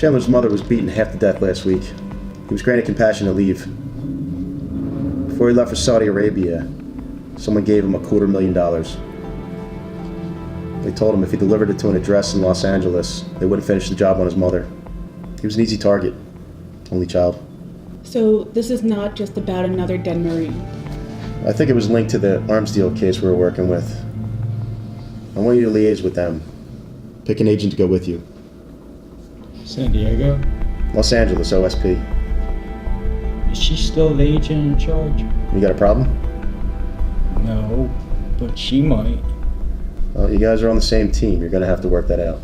Chandler's mother was beaten half to death last week. He was granted compassionate leave. Before he left for Saudi Arabia, someone gave him $250,000. They told him if he delivered it to an address in Los Angeles, they wouldn't finish the job on his mother. He was an easy target. Only child. So this is not just about another dead Marine. I think it was linked to the arms deal case we were working with. I want you to liaise with them. Pick an agent to go with you. San Diego? Los Angeles, OSP. Is she still the agent in charge? You got a problem? No, but she might. Well, you guys are on the same team. You're gonna have to work that out.